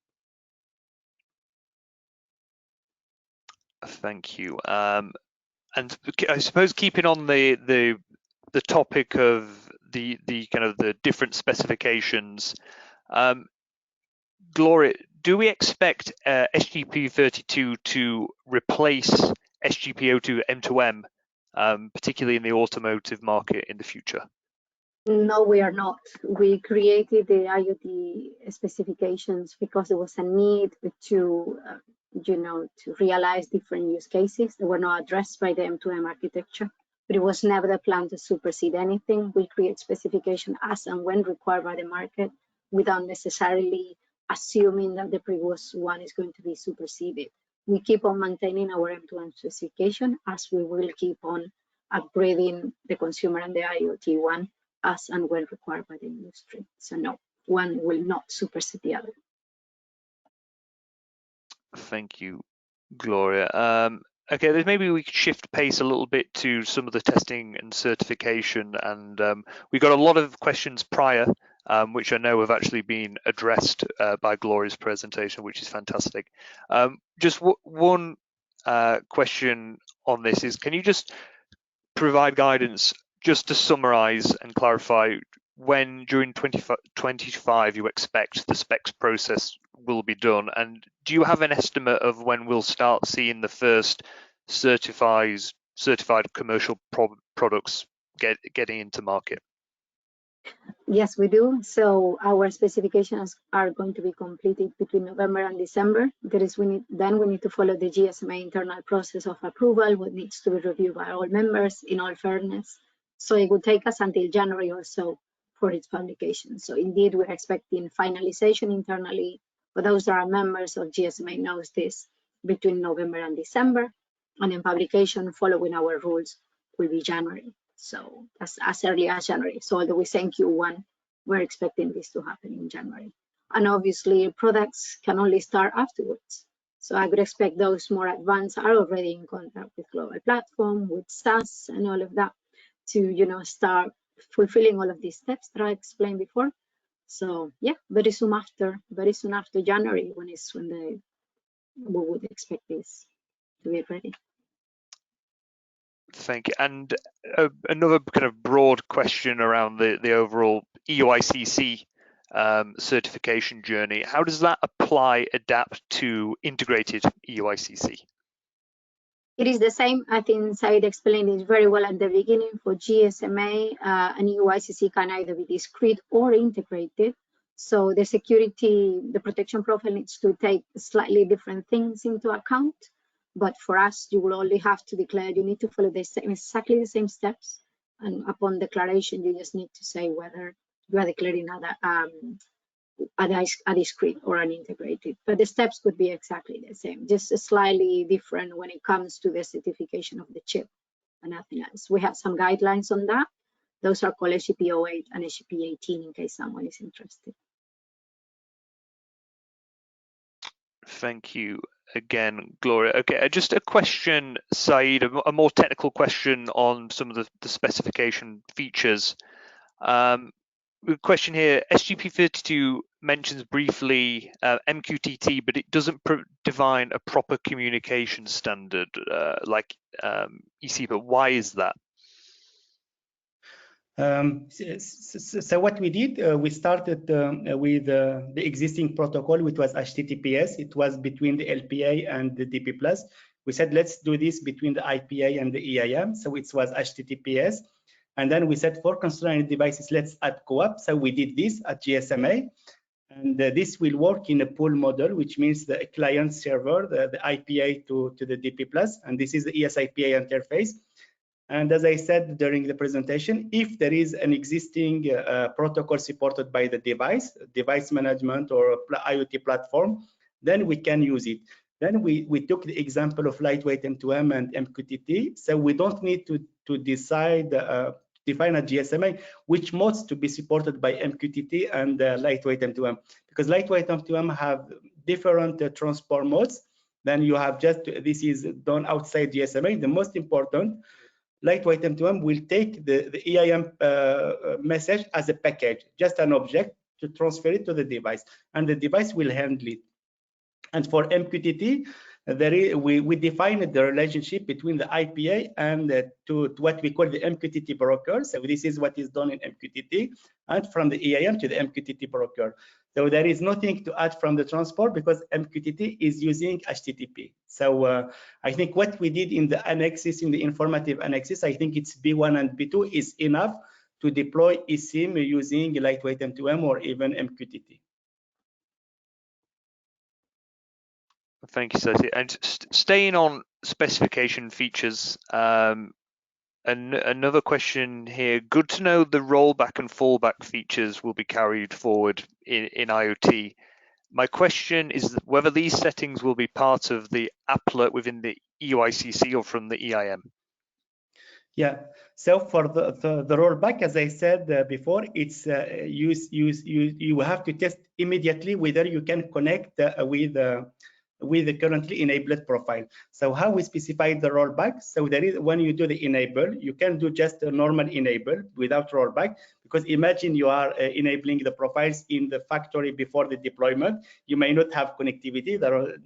S1: Thank you. And I suppose keeping on the topic of the kind of the different specifications, Gloria, do we expect SGP32 to replace SGP02 M2M? Particularly in the automotive market in the future?
S3: No, we are not. We created the IoT specifications because there was a need to, to realize different use cases that were not addressed by the M2M architecture. But it was never the plan to supersede anything. We create specification as and when required by the market, without necessarily assuming that the previous one is going to be superseded. We keep on maintaining our M2M specification, as we will keep on upgrading the consumer and the IoT one as and when required by the industry. So no, one will not supersede the other.
S1: Thank you, Gloria. Okay, maybe we could shift pace a little bit to some of the testing and certification. And we got a lot of questions prior, which I know have actually been addressed by Gloria's presentation, which is fantastic. Just one question on this is, can you just provide guidance just to summarize and clarify when during 2025 you expect the specs process will be done, and do you have an estimate of when we'll start seeing the first certified commercial products getting into market?
S3: Yes, we do. So our specifications are going to be completed between November and December. Then we need to follow the GSMA internal process of approval, what needs to be reviewed by all members, in all fairness. So it would take us until January or so for its publication. So indeed, we're expecting finalization internally. For those that are members of GSMA knows this, between November and December, and in publication following our rules will be January. So as early as January. So although we say Q1, we're expecting this to happen in January. And obviously, products can only start afterwards. So I would expect those more advanced are already in contact with Global Platform, with SAS, and all of that to, start fulfilling all of these steps that I explained before. So yeah, very soon after January, when we would expect this to be ready.
S1: Thank you. And another kind of broad question around the overall EUICC certification journey. How does that adapt to integrated EUICC?
S3: It is the same. I think Said explained it very well at the beginning. For GSMA, an EUICC can either be discrete or integrated. So the security, the protection profile needs to take slightly different things into account. But for us, you will only have to declare, you need to follow exactly the same steps. And upon declaration, you just need to say whether you are declaring a discrete or an integrated. But the steps could be exactly the same, just slightly different when it comes to the certification of the chip and nothing else. We have some guidelines on that. Those are called SGP 08 and SGP 18 in case someone is interested.
S1: Thank you again, Gloria. Okay, just a question, Said, a more technical question on some of the specification features. The question here, SGP 32 mentions briefly MQTT, but it doesn't define a proper communication standard like eSIM. But why is that?
S2: So what we did, we started with the existing protocol, which was HTTPS. It was between the LPA and the DP+. We said, let's do this between the IPA and the EIM. So it was HTTPS. And then we said for constrained devices, let's add co-op. So we did this at GSMA. And this will work in a pool model, which means the client server, the IPA to the DP+. And this is the ES-IPA interface. And as I said during the presentation, if there is an existing protocol supported by the device management or IoT platform, then we can use it. Then we took the example of lightweight M2M and MQTT. So we don't need to define at GSMA which modes to be supported by MQTT and lightweight M2M, because lightweight M2M have different transport modes. Then you have this is done outside GSMA. The most important, lightweight M2M will take the EIM message as a package, just an object to transfer it to the device, and the device will handle it. And for MQTT, we defined the relationship between the IPA and to what we call the MQTT broker. So this is what is done in MQTT, and from the EIM to the MQTT broker. So there is nothing to add from the transport because MQTT is using HTTP. So I think what we did in the annexes, in the informative annexes, I think it's B1 and B2 is enough to deploy eSIM using lightweight M2M or even MQTT.
S1: Thank you, Sasi. And staying on specification features, another question here. Good to know the rollback and fallback features will be carried forward in IoT. My question is whether these settings will be part of the applet within the EUICC or from the EIM.
S2: Yeah, so for the rollback, as I said before, it's you have to test immediately whether you can connect with the currently enabled profile. So how we specify the rollback? So there is, when you do the enable, you can do just a normal enable without rollback, because imagine you are enabling the profiles in the factory before the deployment. You may not have connectivity.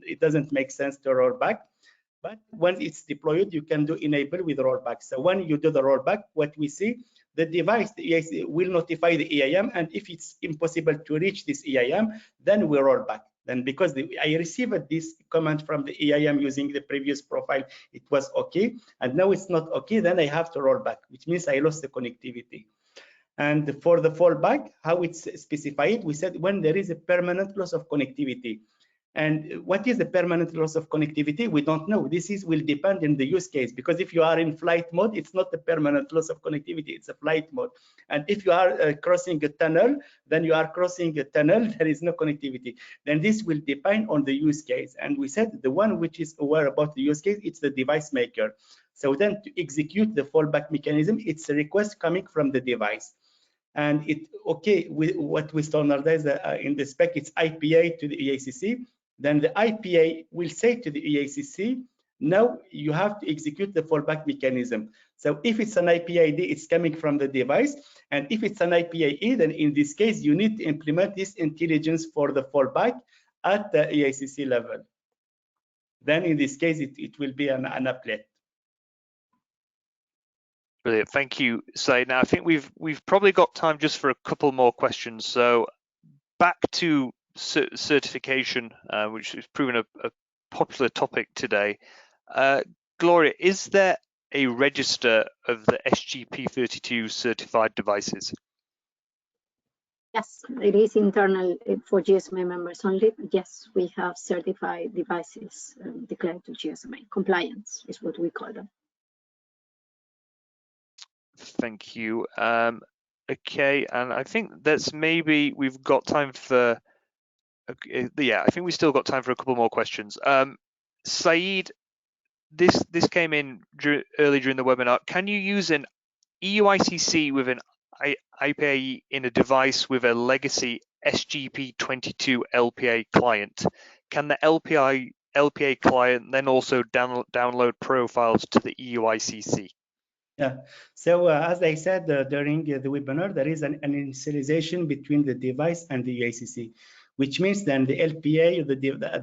S2: It doesn't make sense to roll back. But when it's deployed, you can do enable with rollback. So when you do the rollback, what we see, the device, the EIC, will notify the EIM, and if it's impossible to reach this EIM, then we roll back. Then because I received this command from the EIM using the previous profile, it was okay, and now it's not okay, then I have to roll back, which means I lost the connectivity. And for the fallback, how it's specified, we said when there is a permanent loss of connectivity. And what is the permanent loss of connectivity? We don't know. This will depend on the use case, because if you are in flight mode, it's not a permanent loss of connectivity, it's a flight mode. And if you are crossing a tunnel, then you are crossing a tunnel, there is no connectivity. Then this will depend on the use case. And we said the one which is aware about the use case, it's the device maker. So then to execute the fallback mechanism, it's a request coming from the device. and what we standardize in the spec, it's IPA to the EACC. Then the IPA will say to the EACC, now you have to execute the fallback mechanism. So if it's an IPID, it's coming from the device, and if it's an IPAE, then in this case you need to implement this intelligence for the fallback at the EACC level. Then in this case it will be an applet.
S1: Brilliant, thank you, Saeed. Now I think we've probably got time just for a couple more questions. So back to certification, which has proven a popular topic today. Gloria, is there a register of the SGP 32 certified devices?
S3: Yes, it is internal for GSMA members only. Yes, we have certified devices declared to GSMA. Compliance is what we call them.
S1: Thank you. Okay, and I think that's maybe we've got time for. Yeah, I think we still got time for a couple more questions. Saeed, this came in early during the webinar. Can you use an EUICC with an IPA in a device with a legacy SGP22 LPA client? Can the LPA client then also download profiles to the EUICC?
S2: Yeah, so as I said during the webinar, there is an initialization between the device and the EUICC, which means then the LPA,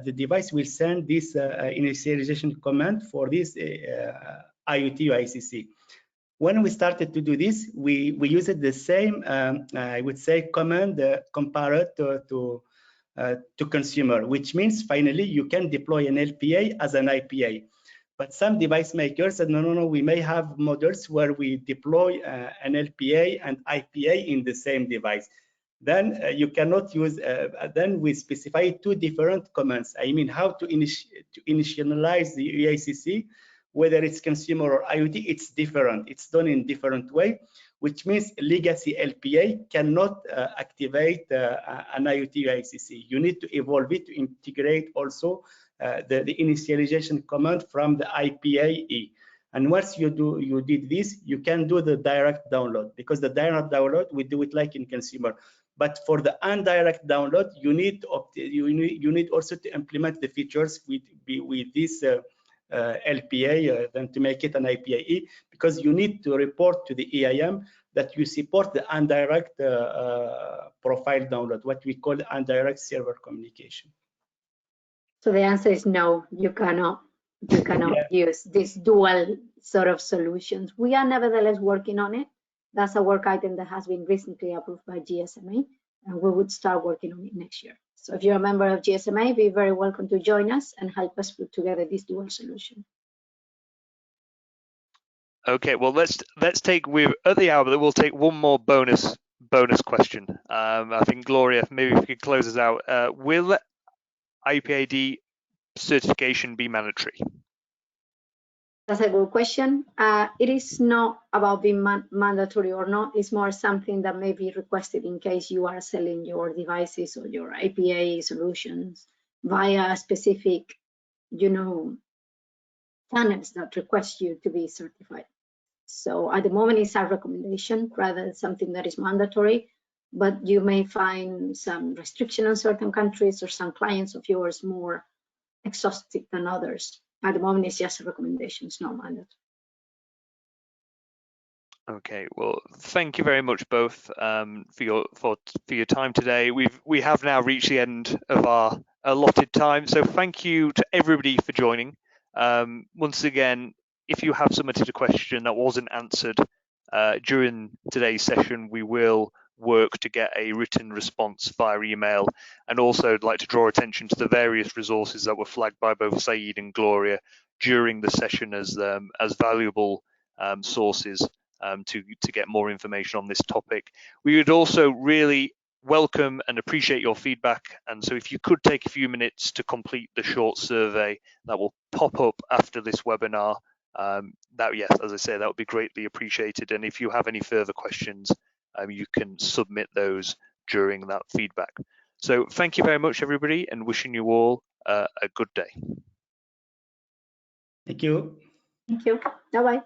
S2: the device will send this initialization command for this IoT UICC. When we started to do this, we used the same, I would say, command compared to consumer, which means finally you can deploy an LPA as an IPA. But some device makers said, no, we may have models where we deploy an LPA and IPA in the same device. Then you cannot use, then we specify two different commands. I mean, how to initialize the EICC, whether it's consumer or IoT, it's different. It's done in different way, which means legacy LPA cannot activate an IoT EICC. You need to evolve it to integrate also the initialization command from the IPAE. And once you did this, you can do the direct download, because the direct download, we do it like in consumer. But for the indirect download, you need also to implement the features with this LPA, then to make it an IPAE, because you need to report to the EIM that you support the indirect profile download, what we call indirect server communication.
S3: So the answer is no, you cannot use these dual sort of solutions. We are nevertheless working on it. That's a work item that has been recently approved by GSMA, and we would start working on it next year. So if you're a member of GSMA, be very welcome to join us and help us put together this dual solution.
S1: Okay, well let's take, we're at the hour, but we'll take one more bonus question. I think Gloria, maybe if you could close us out. Will IPAD certification be mandatory?
S3: That's a good question. It is not about being mandatory or not. It's more something that may be requested in case you are selling your devices or your IPA solutions via specific, channels that request you to be certified. So at the moment, it's a recommendation rather than something that is mandatory. But you may find some restriction on certain countries or some clients of yours more exhaustive than others. At the moment, it's just a recommendation, it's not mandatory.
S1: Okay, well, thank you very much both for your time today. We have now reached the end of our allotted time, so thank you to everybody for joining. Once again, if you have submitted a question that wasn't answered during today's session, we will work to get a written response via email. And also I'd like to draw attention to the various resources that were flagged by both Saeed and Gloria during the session as valuable sources to get more information on this topic. We would also really welcome and appreciate your feedback, and so if you could take a few minutes to complete the short survey that will pop up after this webinar, yes, as I say, that would be greatly appreciated. And if you have any further questions, you can submit those during that feedback. So thank you very much, everybody, and wishing you all a good day.
S2: Thank you.
S3: Thank you. Bye-bye.